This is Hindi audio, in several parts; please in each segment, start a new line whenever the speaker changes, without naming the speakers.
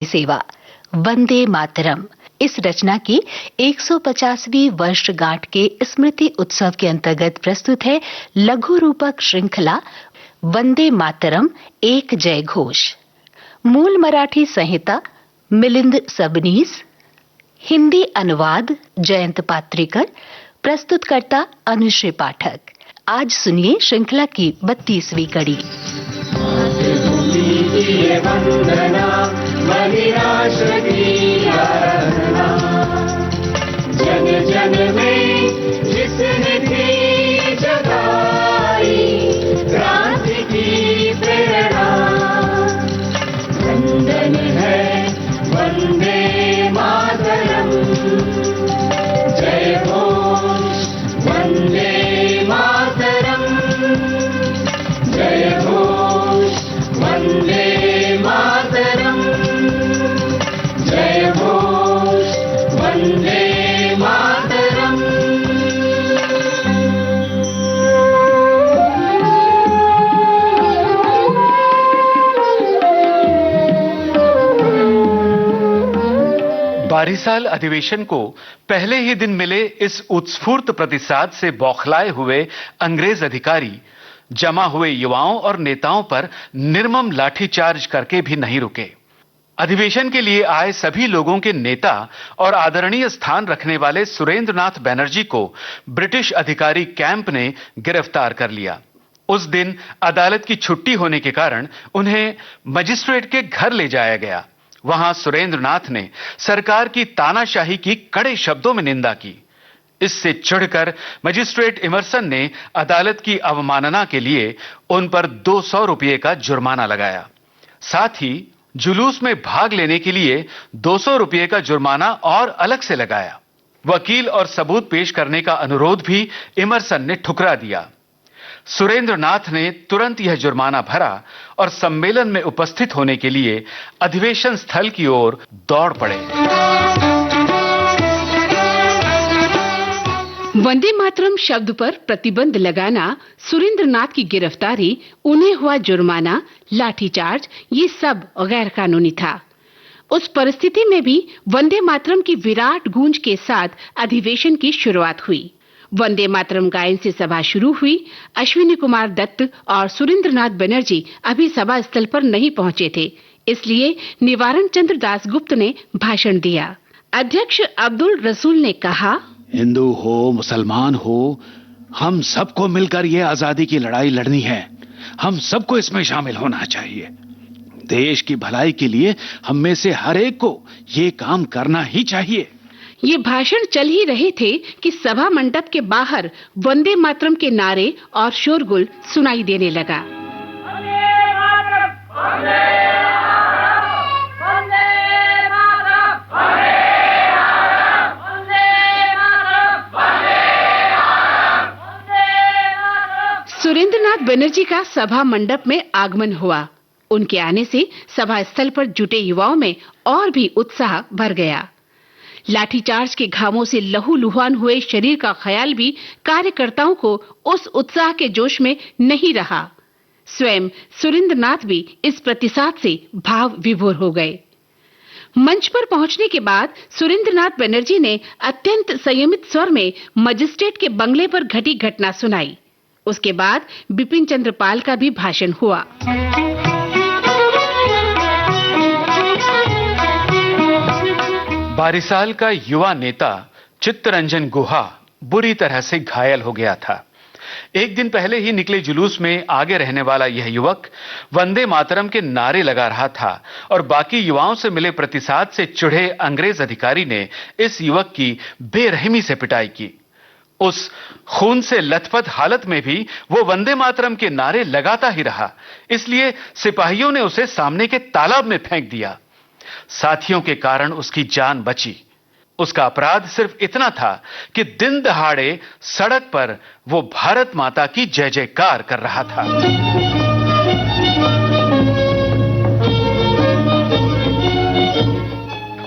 सेवा वंदे मातरम इस रचना की 150वीं वर्षगांठ के स्मृति उत्सव के अंतर्गत प्रस्तुत है लघु रूपक श्रृंखला वंदे मातरम एक जय घोष। मूल मराठी संहिता मिलिंद सबनीस, हिंदी अनुवाद जयंत पात्रिकर, प्रस्तुतकर्ता अनुश्री पाठक। आज सुनिए श्रृंखला की 32वीं कड़ी।
जन जन में जिसने थी जगाई क्रांति की प्रेरणा, वंदन है वंदे मातरम, जय घोष वंदे मातरम, जय घोष वंदे मातरम, जय घोष वंदे मातरम।
बारिसाल अधिवेशन को पहले ही दिन मिले इस उत्स्फूर्त प्रतिसाद से बौखलाए हुए अंग्रेज अधिकारी जमा हुए युवाओं और नेताओं पर निर्मम लाठीचार्ज करके भी नहीं रुके। अधिवेशन के लिए आए सभी लोगों के नेता और आदरणीय स्थान रखने वाले सुरेंद्रनाथ बनर्जी को ब्रिटिश अधिकारी कैंप ने गिरफ्तार कर लिया। उस दिन अदालत की छुट्टी होने के कारण उन्हें मजिस्ट्रेट के घर ले जाया गया। वहां सुरेंद्रनाथ ने सरकार की तानाशाही की कड़े शब्दों में निंदा की। इससे चिढ़कर मजिस्ट्रेट इमरसन ने अदालत की अवमानना के लिए उन पर 200 रुपये का जुर्माना लगाया। साथ ही जुलूस में भाग लेने के लिए 200 रुपये का जुर्माना और अलग से लगाया। वकील और सबूत पेश करने का अनुरोध भी इमरसन ने ठुकरा दिया। सुरेंद्रनाथ ने तुरंत यह जुर्माना भरा और सम्मेलन में उपस्थित होने के लिए अधिवेशन स्थल की ओर दौड़ पड़े।
वंदे मातरम शब्द पर प्रतिबंध लगाना, सुरेंद्रनाथ की गिरफ्तारी, उन्हें हुआ जुर्माना, लाठीचार्ज, ये सब गैर कानूनी था। उस परिस्थिति में भी वंदे मातरम की विराट गूंज के साथ अधिवेशन की शुरुआत हुई। वंदे मातरम गायन से सभा शुरू हुई। अश्विनी कुमार दत्त और सुरेंद्रनाथ बनर्जी अभी सभा स्थल पर नहीं पहुंचे थे, इसलिए निवारण चंद्र दासगुप्त ने भाषण दिया। अध्यक्ष अब्दुल रसूल ने कहा,
हिंदू हो मुसलमान हो, हम सबको मिलकर ये आजादी की लड़ाई लड़नी है। हम सबको इसमें शामिल होना चाहिए। देश की भलाई के लिए हम में से हर एक को ये काम करना ही चाहिए।
ये भाषण चल ही रहे थे कि सभा मंडप के बाहर वंदे मातरम के नारे और शोरगुल सुनाई देने लगा। सुरेंद्रनाथ बनर्जी का सभा मंडप में आगमन हुआ। उनके आने से सभा स्थल पर जुटे युवाओं में और भी उत्साह भर गया। लाठीचार्ज के घावों से लहूलुहान हुए शरीर का ख्याल भी कार्यकर्ताओं को उस उत्साह के जोश में नहीं रहा। स्वयं सुरेंद्रनाथ भी इस प्रतिसाद से भाव विभोर हो गए। मंच पर पहुंचने के बाद सुरेंद्रनाथ बनर्जी ने अत्यंत संयमित स्वर में मजिस्ट्रेट के बंगले पर घटी घटना सुनाई। उसके बाद बिपिन चंद्र पाल का भी भाषण हुआ।
बारिसाल का युवा नेता चित्तरंजन गुहा बुरी तरह से घायल हो गया था। एक दिन पहले ही निकले जुलूस में आगे रहने वाला यह युवक वंदे मातरम के नारे लगा रहा था और बाकी युवाओं से मिले प्रतिसाद से चिढ़े अंग्रेज अधिकारी ने इस युवक की बेरहमी से पिटाई की। उस खून से लथपथ हालत में भी वो वंदे मातरम के नारे लगाता ही रहा, इसलिए सिपाहियों ने उसे सामने के तालाब में फेंक दिया। साथियों के कारण उसकी जान बची। उसका अपराध सिर्फ इतना था कि दिन दहाड़े सड़क पर वो भारत माता की जय जयकार कर रहा था।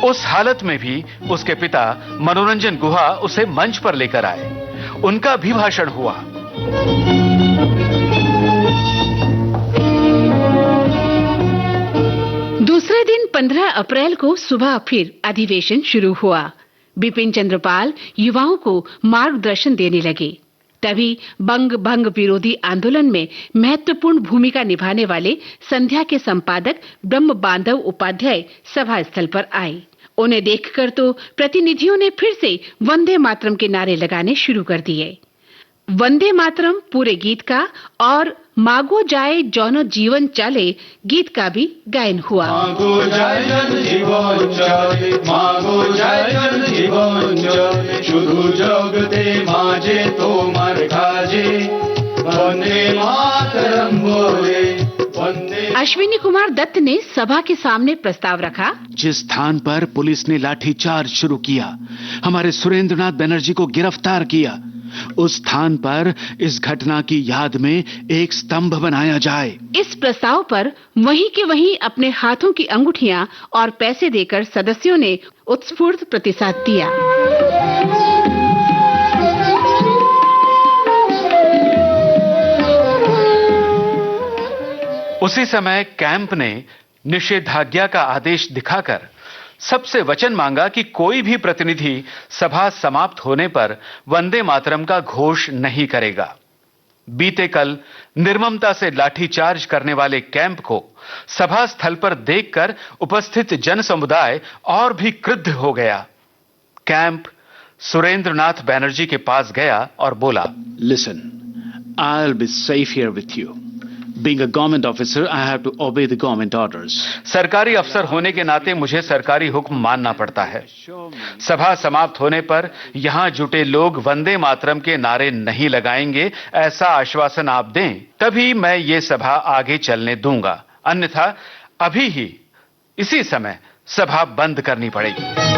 उस हालत में भी उसके पिता मनोरंजन गुहा उसे मंच पर लेकर आए। उनका भी भाषण हुआ।
दूसरे दूसरे दिन 15 अप्रैल को सुबह फिर अधिवेशन शुरू हुआ। बिपिन चंद्र पाल युवाओं को मार्गदर्शन देने लगे। तभी बंग भंग विरोधी आंदोलन में महत्वपूर्ण भूमिका निभाने वाले संध्या के संपादक ब्रह्म बांधव उपाध्याय सभा स्थल पर आए। उन्हें देखकर तो प्रतिनिधियों ने फिर से वंदे मातरम के नारे लगाने शुरू कर दिए। वंदे मातरम पूरे गीत का और मागो जाए जौनो जीवन चले गीत का भी गायन हुआ।
मागो जाए जन जीवन चले, मागो जाए जन जीवन चले, शुधु जगते माजे तोमार काजे, वंदे मातरम बोले, वंदे।
अश्विनी कुमार दत्त ने सभा के सामने प्रस्ताव रखा।
जिस स्थान पर पुलिस ने लाठीचार्ज शुरू किया, हमारे सुरेंद्रनाथ बनर्जी को गिरफ्तार किया, उस स्थान पर इस घटना की याद में एक स्तंभ बनाया जाए।
इस प्रस्ताव पर वहीं के वहीं अपने हाथों की अंगूठियां और पैसे देकर सदस्यों ने उत्स्फूर्त प्रतिसाद दिया।
उसी समय कैंप ने निषेधाज्ञा का आदेश दिखाकर सबसे वचन मांगा कि कोई भी प्रतिनिधि सभा समाप्त होने पर वंदे मातरम का घोष नहीं करेगा। बीते कल निर्ममता से लाठीचार्ज करने वाले कैंप को सभा स्थल पर देखकर उपस्थित जन समुदाय और भी क्रुद्ध हो गया। कैंप सुरेंद्रनाथ बनर्जी के पास गया और बोला,
Listen, I'll be safe here with you. Being a government officer, I have to obey the government orders.
सरकारी अफसर होने के नाते मुझे सरकारी हुक्म मानना पड़ता है। सभा समाप्त होने पर यहां जुटे लोग वंदे मातरम के नारे नहीं लगाएंगे, ऐसा आश्वासन आप दें, तभी मैं ये सभा आगे चलने दूंगा, अन्यथा अभी ही इसी समय सभा बंद करनी पड़ेगी।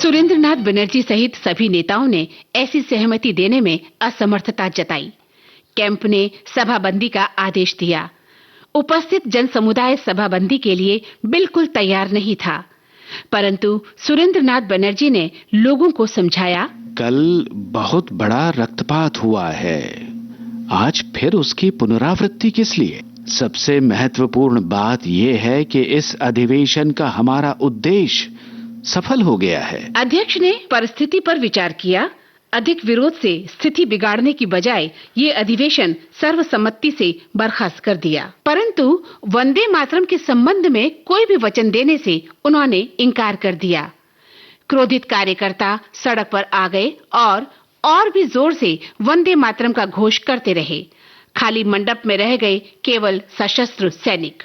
सुरेंद्रनाथ बनर्जी सहित सभी नेताओं ने ऐसी सहमति देने में असमर्थता जताई। कैंप ने सभाबंदी का आदेश दिया। उपस्थित जन समुदाय सभाबंदी के लिए बिल्कुल तैयार नहीं था, परंतु सुरेंद्रनाथ बनर्जी ने लोगों को समझाया,
कल बहुत बड़ा रक्तपात हुआ है, आज फिर उसकी पुनरावृत्ति किस लिए? सबसे महत्वपूर्ण बात यह है कि इस अधिवेशन का हमारा उद्देश्य सफल हो गया है।
अध्यक्ष ने परिस्थिति पर विचार किया। अधिक विरोध से स्थिति बिगाड़ने की बजाय ये अधिवेशन सर्वसम्मति से बर्खास्त कर दिया, परंतु वंदे मातरम के संबंध में कोई भी वचन देने से उन्होंने इनकार कर दिया। क्रोधित कार्यकर्ता सड़क पर आ गए और भी जोर से वंदे मातरम का घोष करते रहे। खाली मंडप में रह गए केवल सशस्त्र सैनिक।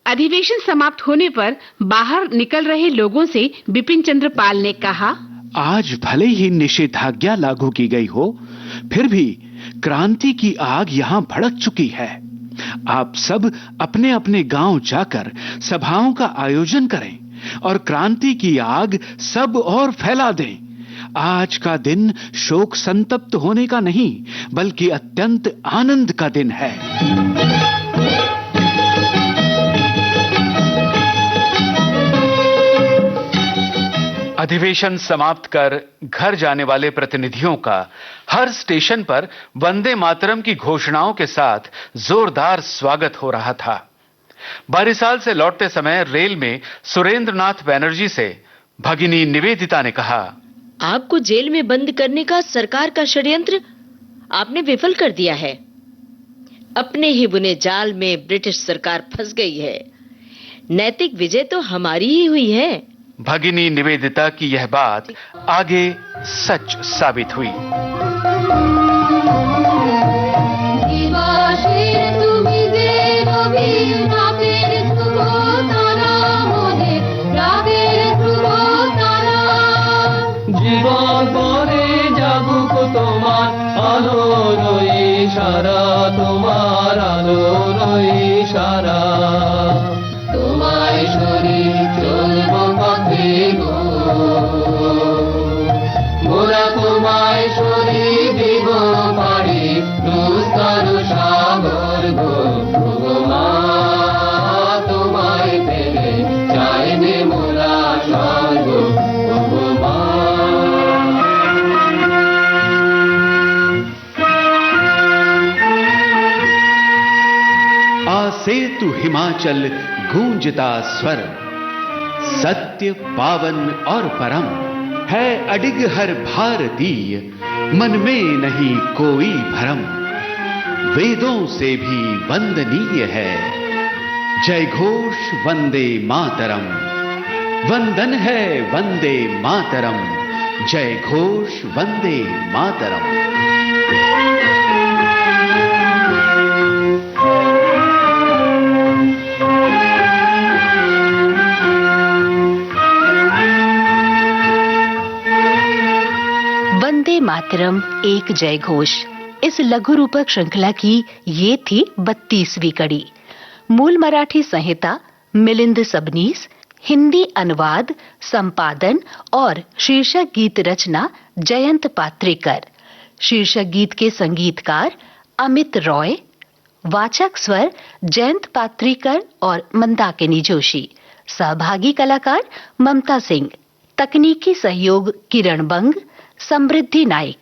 अधिवेशन समाप्त होने पर बाहर निकल रहे लोगों से बिपिन चंद्र पाल ने कहा,
आज भले ही निषेधाज्ञा लागू की गई हो, फिर भी क्रांति की आग यहां भड़क चुकी है। आप सब अपने अपने गांव जाकर सभाओं का आयोजन करें और क्रांति की आग सब और फैला दें। आज का दिन शोक संतप्त होने का नहीं, बल्कि अत्यंत आनंद का दिन है।
अधिवेशन समाप्त कर घर जाने वाले प्रतिनिधियों का हर स्टेशन पर वंदे मातरम की घोषणाओं के साथ जोरदार स्वागत हो रहा था। बारिसाल से लौटते समय रेल में सुरेंद्रनाथ बनर्जी से भगिनी निवेदिता ने कहा,
आपको जेल में बंद करने का सरकार का षड्यंत्र आपने विफल कर दिया है। अपने ही बुने जाल में ब्रिटिश सरकार फंस गई है। नैतिक विजय तो हमारी ही हुई है।
भगिनी निवेदिता की यह बात आगे सच साबित हुई।
জীবন পরে জাগুক তোমার আলোর ইশারা, তোমার আলোর ইশারা, তোমায় শরীর চলব পথে গো, মোরা তোমায় শরীর দিব
तू हिमाचल गूंजता स्वर, सत्य पावन और परम है अडिग हर भारतीय, मन में नहीं कोई भरम, वेदों से भी वंदनीय है, जय घोष वंदे मातरम, वंदन है वंदे मातरम, जय घोष वंदे मातरम।
वंदे मातरम एक जय घोष, इस लघु रूपक श्रृंखला की ये थी 32वीं कड़ी। मूल मराठी संहिता, मिलिंद सबनीस, हिंदी अनुवाद, संपादन और शीर्षक गीत रचना जयंत पात्रेकर। शीर्षक गीत के संगीतकार अमित रॉय। वाचक स्वर जयंत पात्रेकर और मंदाकिनी जोशी। सहभागी कलाकार ममता सिंह। तकनीकी सहयोग किरण बंग, समृद्धि नाइक।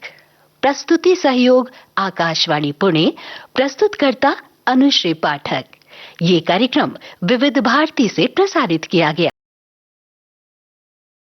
प्रस्तुति सहयोग आकाशवाणी पुणे। प्रस्तुतकर्ता अनुश्री पाठक। ये कार्यक्रम विविध भारती से प्रसारित किया गया।